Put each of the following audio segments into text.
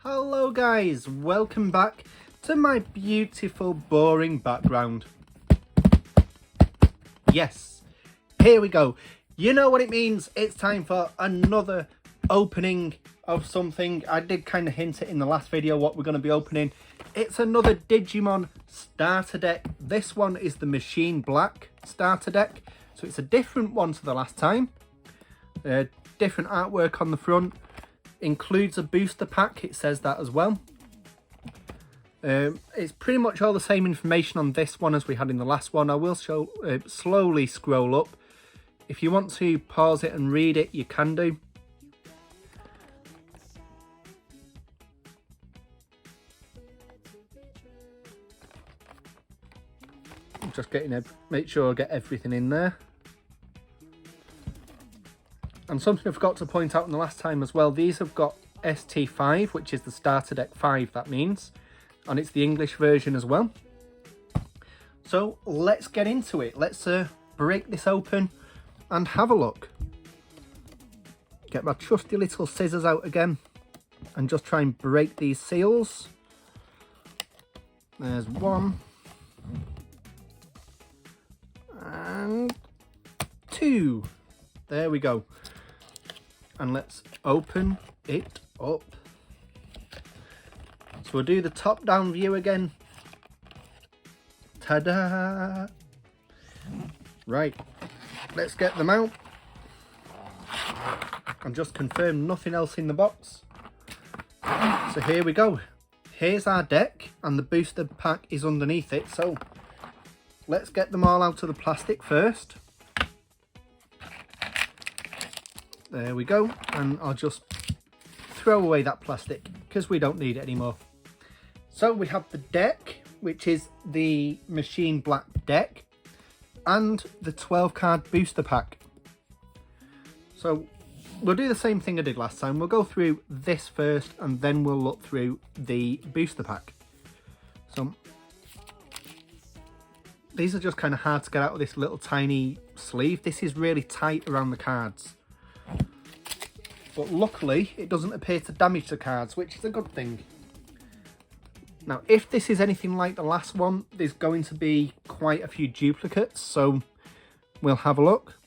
Hello guys, welcome back to my beautiful boring background. Yes, here we go. You know what it means, it's time for another opening of something. I did kind of hint it in the last video what we're going to be opening. It's another Digimon starter deck. This one is the Machine Black starter deck, so it's a different one to the last time. Different artwork on the front. Includes a booster pack, it says that as well. It's pretty much all the same information on this one as we had in the last one. I will slowly scroll up. If you want to pause it and read it, you can do. I'm just make sure I get everything in there. And something I forgot to point out in the last time as well, these have got ST5, which is the starter deck 5, that means. And it's the English version as well. So let's get into it. Let's break this open and have a look. Get my trusty little scissors out again and just try and break these seals. There's one. And two. There we go. And let's open it up. So we'll do the top down view again. Ta-da! Right, let's get them out. And just confirm nothing else in the box. So here we go. Here's our deck and the booster pack is underneath it. So let's get them all out of the plastic first. There we go, and I'll just throw away that plastic because we don't need it anymore. So we have the deck, which is the Machine Black deck, and the 12 card booster pack. So we'll do the same thing I did last time. We'll go through this first and then we'll look through the booster pack. So these are just kind of hard to get out of this little tiny sleeve. This is really tight around the cards. But luckily, it doesn't appear to damage the cards, which is a good thing. Now, if this is anything like the last one, there's going to be quite a few duplicates, so we'll have a look.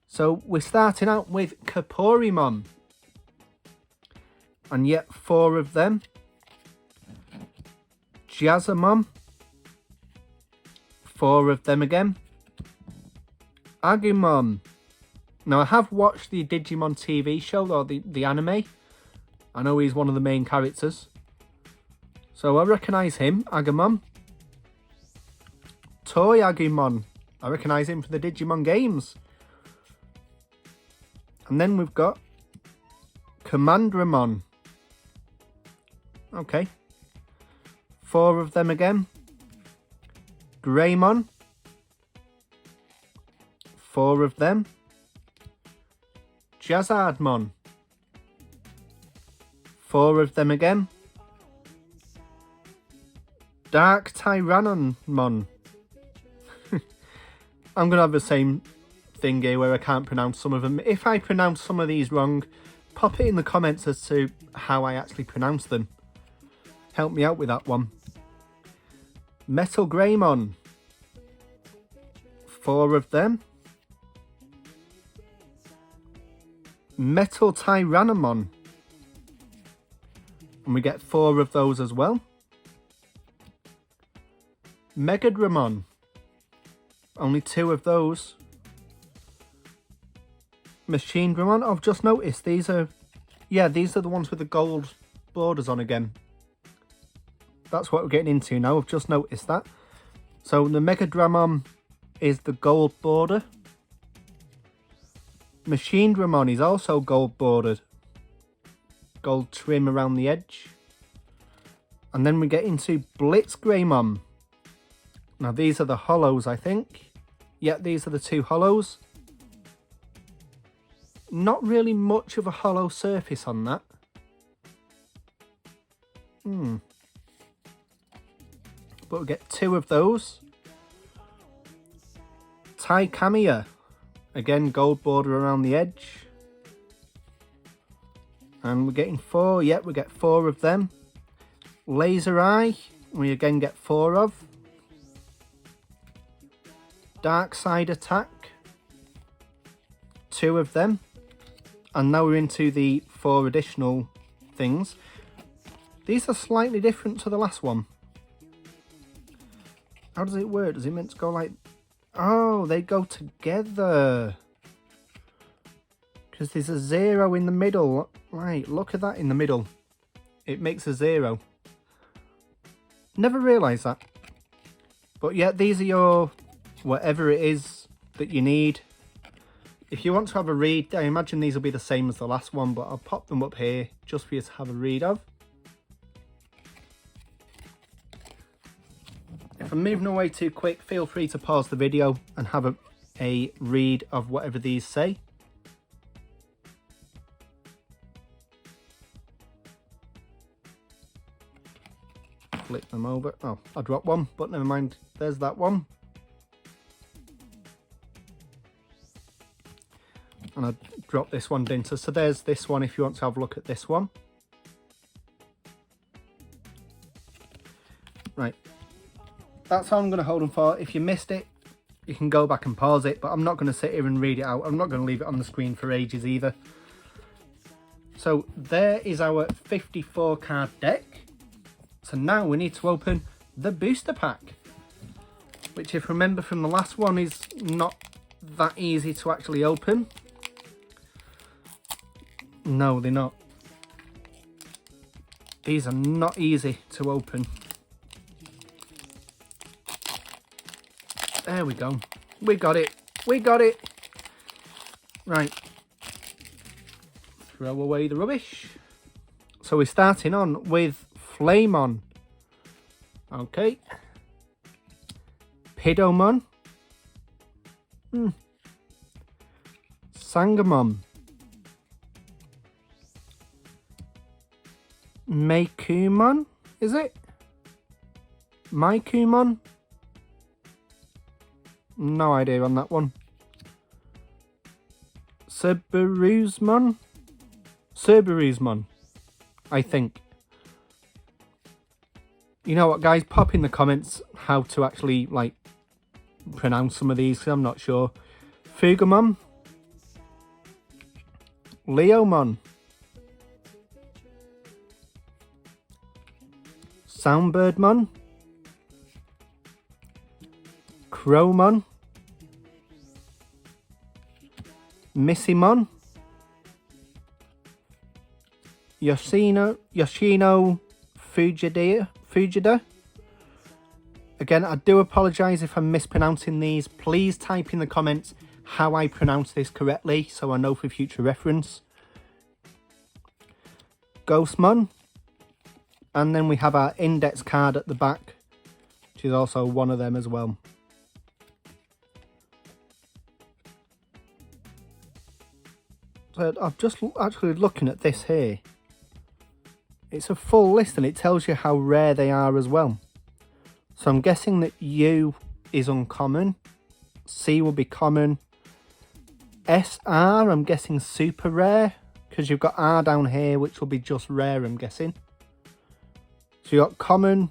So we're starting out with Kaporimon. And yet 4 of them. Jazzamon. 4 of them again. Agumon. Now, I have watched the Digimon TV show, or the anime. I know he's one of the main characters. So I recognise him, Agumon. Toy Agumon. I recognise him from the Digimon games. And then we've got Commandramon. Okay. 4 of them again. Greymon. 4 of them. Jazzardmon. 4 of them again. Dark Tyrannomon. I'm going to have the same thing here where I can't pronounce some of them. If I pronounce some of these wrong, pop it in the comments as to how I actually pronounce them. Help me out with that one. Metal Greymon. 4 of them. Metal Tyrannomon. And we get 4 of those as well. Megadramon. Only 2 of those. Machine Dramon. I've just noticed these are... Yeah, these are the ones with the gold borders on again. That's what we're getting into now. I've just noticed that. So the Megadramon is the gold border. Machine Dramon is also gold bordered. Gold trim around the edge. And then we get into Blitz Greymon. Now these are the hollows, I think. Yeah, these are the 2 hollows. Not really much of a hollow surface on that. But we get 2 of those. Taikamiya. Again, gold border around the edge. And we're getting 4. Yep, we get 4 of them. Laser Eye, we again get 4 of. Dark Side Attack, 2 of them. And now we're into the 4 additional things. These are slightly different to the last one. How does it work? Does it meant to go like... Oh, they go together. Because there's a 0 in the middle. Right, look at that in the middle. It makes a 0. Never realised that. But yeah, these are your... whatever it is that you need. If you want to have a read, I imagine these will be the same as the last one, but I'll pop them up here just for you to have a read of. If I'm moving away too quick, feel free to pause the video and have a read of whatever these say. Flip them over. Oh, I dropped one, but never mind. There's that one. And I dropped this one, didn't I? So there's this one if you want to have a look at this one. Right. That's how I'm going to hold them for. If you missed it, you can go back and pause it, but I'm not going to sit here and read it out. I'm not going to leave it on the screen for ages either. So there is our 54 card deck. So now we need to open the booster pack, which if you remember from the last one is not that easy to actually open. No, they're not. These are not easy to open. There we go. We got it. We got it. Right. Throw away the rubbish. So we're starting on with Flamon. Okay. Pidomon. Sangamon. Meikumon, is it? Meikumon? No idea on that one. Cerberusmon? Cerberusmon, I think. You know what, guys? Pop in the comments how to actually, like, pronounce some of these, because I'm not sure. Fugamon. Leomon. Soundbirdmon. Crowmon. Missimon. Yoshino Fujida. Again, I do apologise if I'm mispronouncing these. Please type in the comments how I pronounce this correctly so I know for future reference. Ghostmon. And then we have our index card at the back, which is also one of them as well. So I'm just actually looking at this here. It's a full list and it tells you how rare they are as well. So I'm guessing that U is uncommon. C will be common. SR, I'm guessing super rare. Because you've got R down here, which will be just rare, I'm guessing. So you've got common,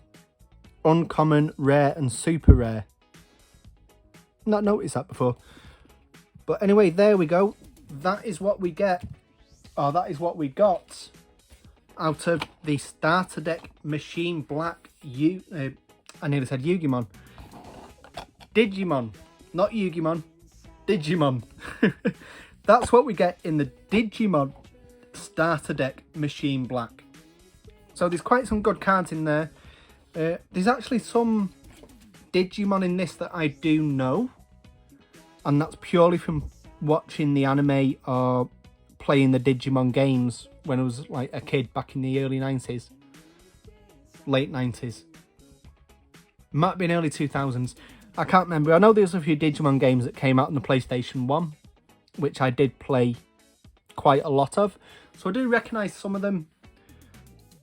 uncommon, rare, and super rare. Not noticed that before. But anyway, there we go. That is what we get. Or that is what we got out of the starter deck Machine Black I nearly said Yu-Gi-Mon. Digimon. Not Yu-Gi-Mon. Digimon. That's what we get in the Digimon starter deck Machine Black. So there's quite some good cards in there. There's actually some Digimon in this that I do know. And that's purely from watching the anime or playing the Digimon games when I was like a kid back in the early 90s. Late 90s. Might have been early 2000s. I can't remember. I know there's a few Digimon games that came out on the PlayStation 1, which I did play quite a lot of. So I do recognise some of them.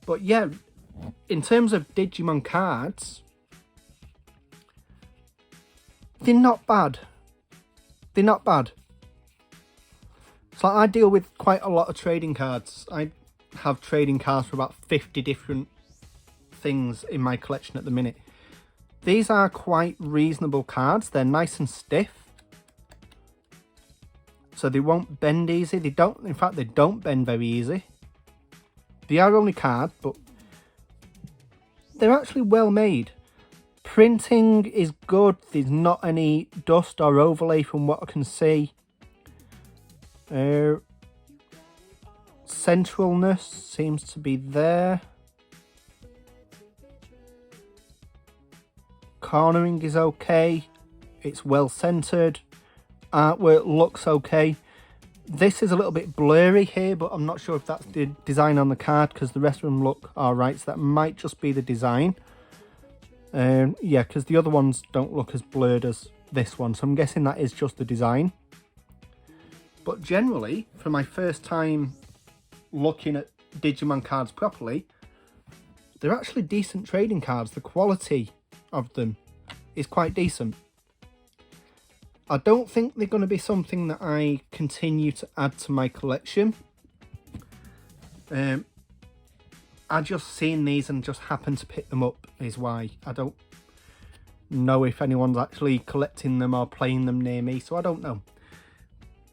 But yeah, in terms of Digimon cards, they're not bad. They're not bad. So I deal with quite a lot of trading cards. I have trading cards for about 50 different things in my collection at the minute. These are quite reasonable cards. They're nice and stiff, so they won't bend easy. They don't, in fact, they don't bend very easy. They are only card, but they're actually well made. Printing is good. There's not any dust or overlay from what I can see. Centralness seems to be there. Cornering is okay. It's well centered. Artwork looks okay. This is a little bit blurry here, but I'm not sure if that's the design on the card, because the rest of them look alright, so that might just be the design. Yeah, because the other ones don't look as blurred as this one, so I'm guessing that is just the design. But generally, for my first time looking at Digimon cards properly, they're actually decent trading cards. The quality of them is quite decent. I don't think they're going to be something that I continue to add to my collection. I just seen these and just happened to pick them up is why. I don't know if anyone's actually collecting them or playing them near me, so I don't know.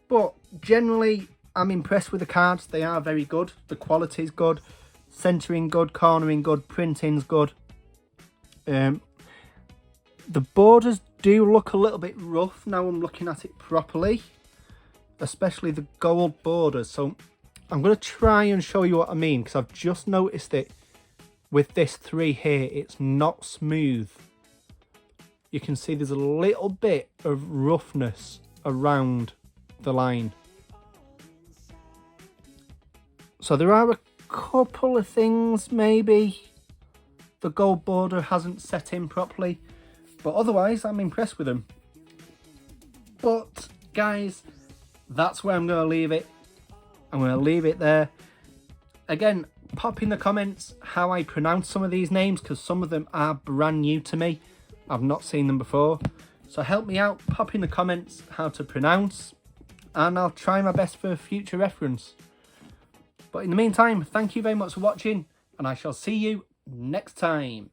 But generally, I'm impressed with the cards. They are very good. The quality's good. Centering good, cornering good, printing's good. The borders do look a little bit rough now I'm looking at it properly, especially the gold borders. So I'm going to try and show you what I mean, because I've just noticed it with this 3 here. It's not smooth. You can see there's a little bit of roughness around the line. So there are a couple of things maybe the gold border hasn't set in properly, but otherwise I'm impressed with them. But guys, that's where I'm going to leave it. I'm going to leave it there. Again, pop in the comments how I pronounce some of these names, because some of them are brand new to me. I've not seen them before. So help me out, pop in the comments how to pronounce, and I'll try my best for future reference. But in the meantime, thank you very much for watching, and I shall see you next time.